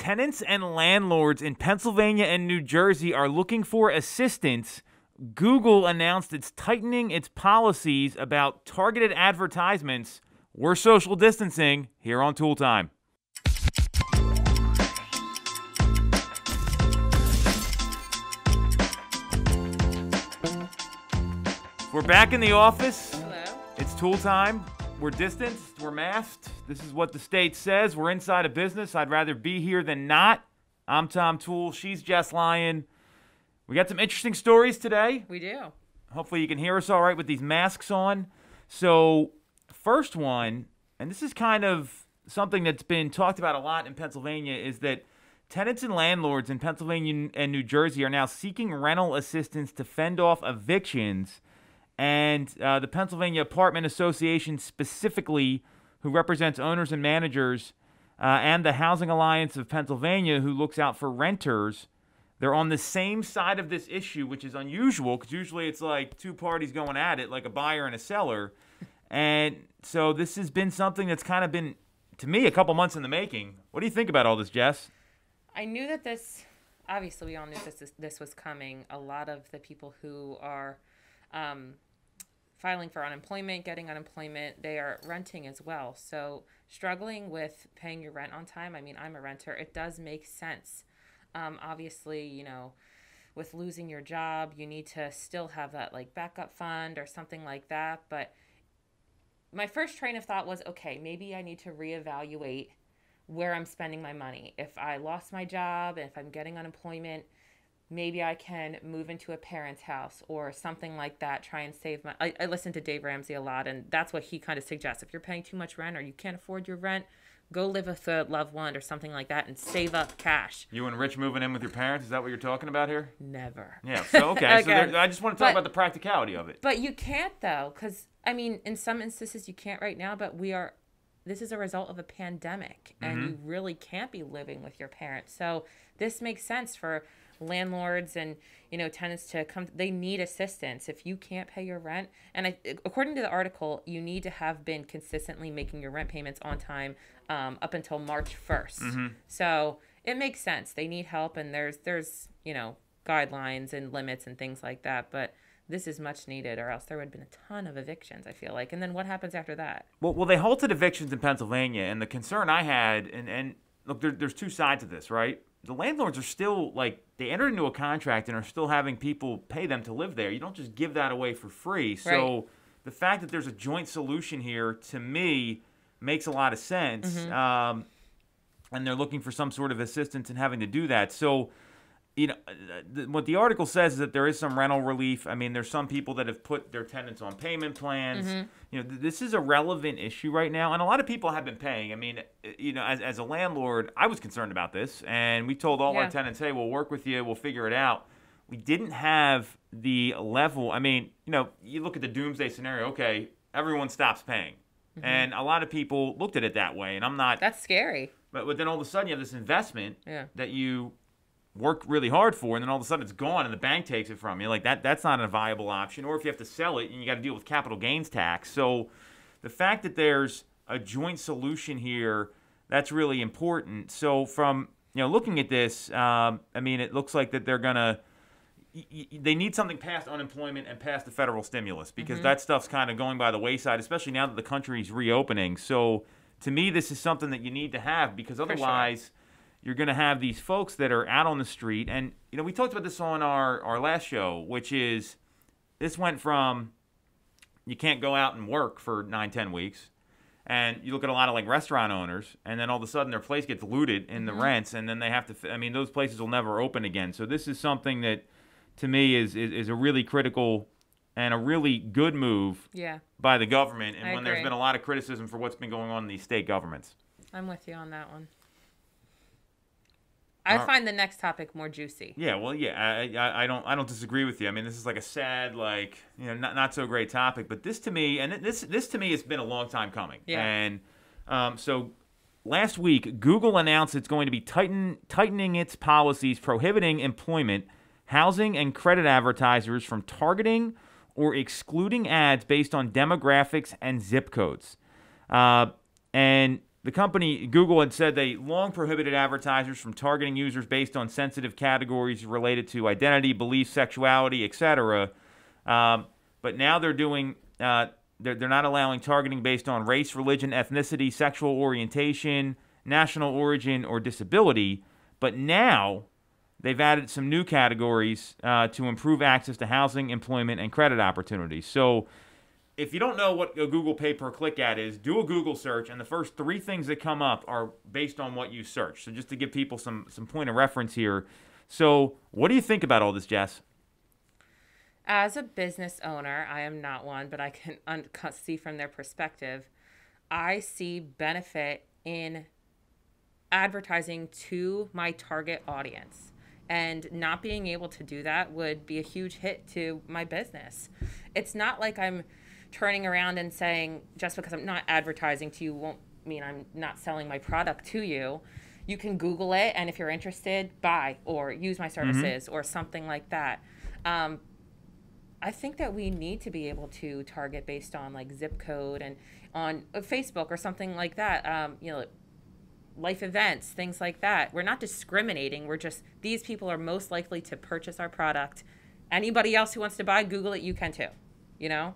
tenants and landlords in Pennsylvania and New Jersey are looking for assistance. Google announced it's tightening its policies about targeted advertisements. We're social distancing here on Toole Time. We're back in the office. Hello. It's Toole Time. We're distanced. We're masked. This is what the state says. We're inside a business. I'd rather be here than not. I'm Tom Toole. She's Jess Lion. We got some interesting stories today. We do. Hopefully you can hear us all right with these masks on. So, first one, and this is kind of something that's been talked about a lot in Pennsylvania, is that tenants and landlords in Pennsylvania and New Jersey are now seeking rental assistance to fend off evictions. And the Pennsylvania Apartment Association specifically, who represents owners and managers, and the Housing Alliance of Pennsylvania, who looks out for renters, they're on the same side of this issue, which is unusual because usually it's like two parties going at it, like a buyer and a seller. And so this has been something that's kind of been, to me, a couple months in the making. What do you think about all this, Jess? I knew that this, obviously we all knew this was coming. A lot of the people who are filing for unemployment, getting unemployment, they are renting as well. So struggling with paying your rent on time, I mean, I'm a renter, it does make sense. Obviously, you know, with losing your job, you need to still have that like backup fund or something like that. But my first train of thought was, okay, maybe I need to reevaluate where I'm spending my money. If I lost my job, if I'm getting unemployment, maybe I can move into a parent's house or something like that, try and save my... I listen to Dave Ramsey a lot, and that's what he kind of suggests. If you're paying too much rent or you can't afford your rent, go live with a loved one or something like that and save up cash. You and Rich moving in with your parents? Is that what you're talking about here? Never. Yeah, so okay. Okay. So I just want to talk about the practicality of it. But you can't, though, because, I mean, in some instances you can't right now, but this is a result of a pandemic, and you really can't be living with your parents. So this makes sense for landlords and, you know, tenants to come. They need assistance if you can't pay your rent. And according to the article, you need to have been consistently making your rent payments on time up until March 1st. So it makes sense. They need help, and there's you know, guidelines and limits and things like that. But this is much needed, or else there would have been a ton of evictions, I feel like. And then what happens after that? Well, they halted evictions in Pennsylvania, and the concern I had, and look, there's two sides to this, right? The landlords are still, like, they entered into a contract and are still having people pay them to live there. You don't just give that away for free. So Right. the fact that there's a joint solution here, to me, makes a lot of sense. And they're looking for some sort of assistance in having to do that. So, you know, what the article says is that there is some rental relief. I mean, there's some people that have put their tenants on payment plans. You know, this is a relevant issue right now, and a lot of people have been paying. I mean, you know, as a landlord, I was concerned about this, and we told all our tenants, hey, we'll work with you, we'll figure it out. We didn't have the level. I mean, you know, you look at the doomsday scenario, okay, everyone stops paying. And a lot of people looked at it that way, and I'm not. That's scary. But then all of a sudden you have this investment that you work really hard for, and then all of a sudden it's gone and the bank takes it from you. Like that's not a viable option. Or if you have to sell it and you got to deal with capital gains tax. So the fact that there's a joint solution here, that's really important. So from, you know, looking at this, I mean, it looks like that they're gonna they need something past unemployment and past the federal stimulus, because that stuff's kind of going by the wayside, especially now that the country's reopening. So to me, this is something that you need to have, because otherwise you're going to have these folks that are out on the street. And, you know, we talked about this on our last show, which is this went from you can't go out and work for 9-10 weeks. And you look at a lot of, like, restaurant owners, and then all of a sudden their place gets looted in the rents, and then they have to – I mean, those places will never open again. So this is something that, to me, is a really critical and a really good move by the government, and when there's been a lot of criticism for what's been going on in these state governments. I'm with you on that one. I find the next topic more juicy. Yeah, well, yeah, I don't disagree with you. I mean, this is like a sad, like, you know, not so great topic. But this to me, and this to me has been a long time coming. Yeah. And so last week, Google announced it's going to be tightening its policies prohibiting employment, housing, and credit advertisers from targeting or excluding ads based on demographics and zip codes. And the company, Google, had said they long prohibited advertisers from targeting users based on sensitive categories related to identity, belief, sexuality, etc. But now they're doing, they're not allowing targeting based on race, religion, ethnicity, sexual orientation, national origin, or disability. But now they've added some new categories to improve access to housing, employment, and credit opportunities. So if you don't know what a Google pay-per-click ad is, do a Google search, and the first 3 things that come up are based on what you search. So just to give people some point of reference here. So what do you think about all this, Jess? As a business owner, I am not one, but I can see from their perspective, I see benefit in advertising to my target audience. And not being able to do that would be a huge hit to my business. It's not like I'm turning around and saying, just because I'm not advertising to you won't mean I'm not selling my product to you. You can Google it, and if you're interested, buy or use my services or something like that. I think that we need to be able to target based on like zip code and on Facebook or something like that. Life events, things like that. We're not discriminating. We're just, these people are most likely to purchase our product. Anybody else who wants to buy, Google it, you can too, you know?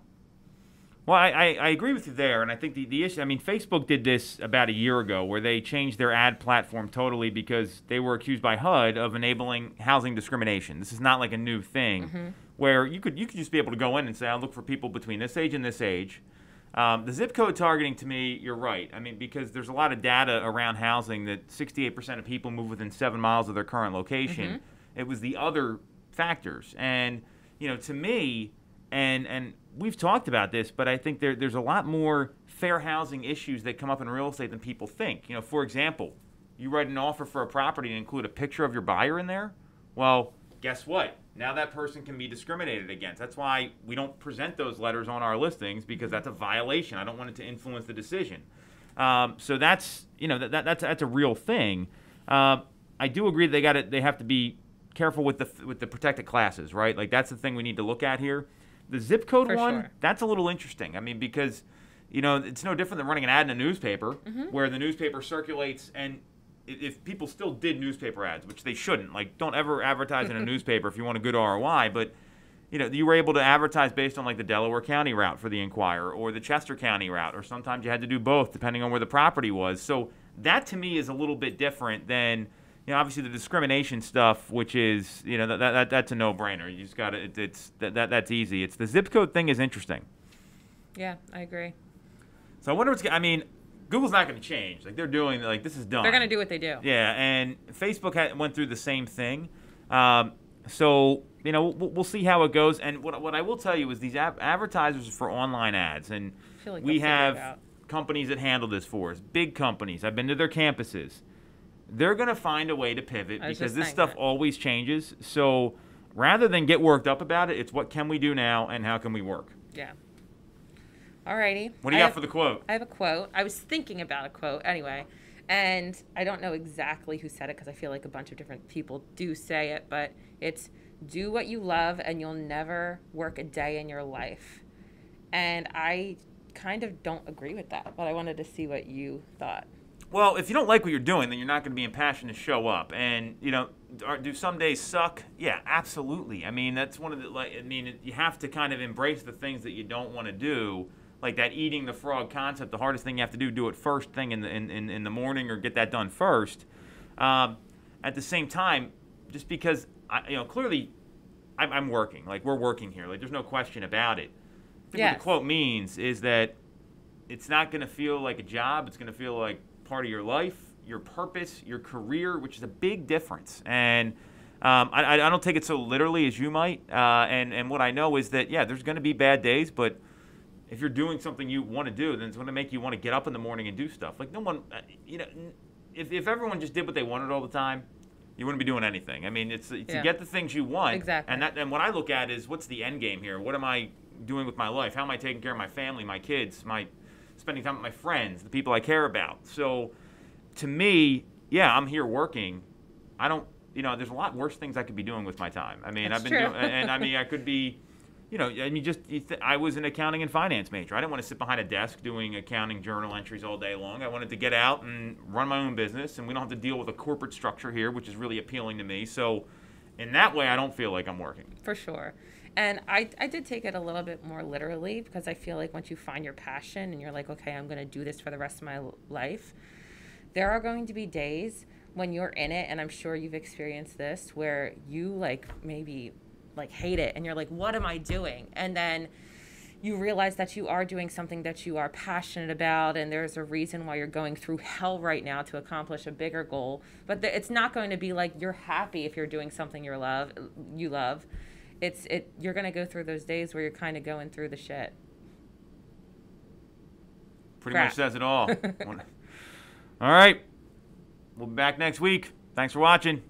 Well, I agree with you there, and I think the issue, I mean, Facebook did this about a year ago where they changed their ad platform totally because they were accused by HUD of enabling housing discrimination. This is not like a new thing where you could just be able to go in and say, I'll look for people between this age and this age. The zip code targeting, to me, you're right. I mean, because there's a lot of data around housing that 68% of people move within 7 miles of their current location. It was the other factors. And, to me, and we've talked about this, but I think there's a lot more fair housing issues that come up in real estate than people think. For example, you write an offer for a property and include a picture of your buyer in there. Well, guess what? Now that person can be discriminated against. That's why we don't present those letters on our listings, because that's a violation. I don't want it to influence the decision. So that's that's a real thing. I do agree they have to be careful with the protected classes, right? Like that's the thing we need to look at here. The zip code one, that's a little interesting. I mean, because it's no different than running an ad in a newspaper where the newspaper circulates, and if people still did newspaper ads, which they shouldn't, like don't ever advertise in a newspaper if you want a good ROI, but you were able to advertise based on like the Delaware County route for the Inquirer or the Chester County route, or sometimes you had to do both depending on where the property was. So that to me is a little bit different than obviously the discrimination stuff, which is that's a no-brainer. You just got to that's easy. It's the zip code thing is interesting. Yeah, I agree. So I wonder Google's not going to change. Like they're doing, like this is done. They're going to do what they do. Yeah, and Facebook went through the same thing. So we'll see how it goes. And what I will tell you is these advertisers for online ads, and I feel like we have companies that handle this for us. Big companies. I've been to their campuses. They're going to find a way to pivot because this stuff always changes. So rather than get worked up about it, it's what can we do now and how can we work? Yeah. Alrighty. What do you got for the quote? I have a quote. I was thinking about a quote anyway, and I don't know exactly who said it because I feel like a bunch of different people do say it, but it's do what you love and you'll never work a day in your life. And I kind of don't agree with that, but I wanted to see what you thought. Well, if you don't like what you're doing, then you're not going to be impassioned to show up. And, do some days suck? Yeah, absolutely. I mean, that's one of the, you have to kind of embrace the things that you don't want to do. Like that eating the frog concept, the hardest thing you have to do it first thing in the morning or get that done first. At the same time, just because, clearly I'm working. Like, we're working here. Like, there's no question about it. I think what the quote means is that it's not going to feel like a job. It's going to feel like part of your life, your purpose, your career, which is a big difference. And I don't take it so literally as you might. And what I know is that, there's going to be bad days, but if you're doing something you want to do, then it's going to make you want to get up in the morning and do stuff. Like no one, if everyone just did what they wanted all the time, you wouldn't be doing anything. I mean, it's to get the things you want. Exactly. And what I look at is what's the end game here? What am I doing with my life? How am I taking care of my family, my kids, spending time with my friends, the people I care about? So to me, I'm here working. I don't, there's a lot worse things I could be doing with my time. I mean, That's I've been true. doing, and I mean, I could be, you know, I mean, I was an accounting and finance major. I didn't want to sit behind a desk doing accounting journal entries all day long. I wanted to get out and run my own business, and we don't have to deal with a corporate structure here, which is really appealing to me. So in that way, I don't feel like I'm working. For sure. And I did take it a little bit more literally, because I feel like once you find your passion and you're like, okay, I'm going to do this for the rest of my life, there are going to be days when you're in it, and I'm sure you've experienced this, where you like maybe like hate it and you're like, what am I doing? And then you realize that you are doing something that you are passionate about, and there's a reason why you're going through hell right now to accomplish a bigger goal. But it's not going to be like you're happy if you're doing something you love. You're going to go through those days where you're kind of going through the shit. Pretty much says it all. All right. We'll be back next week. Thanks for watching.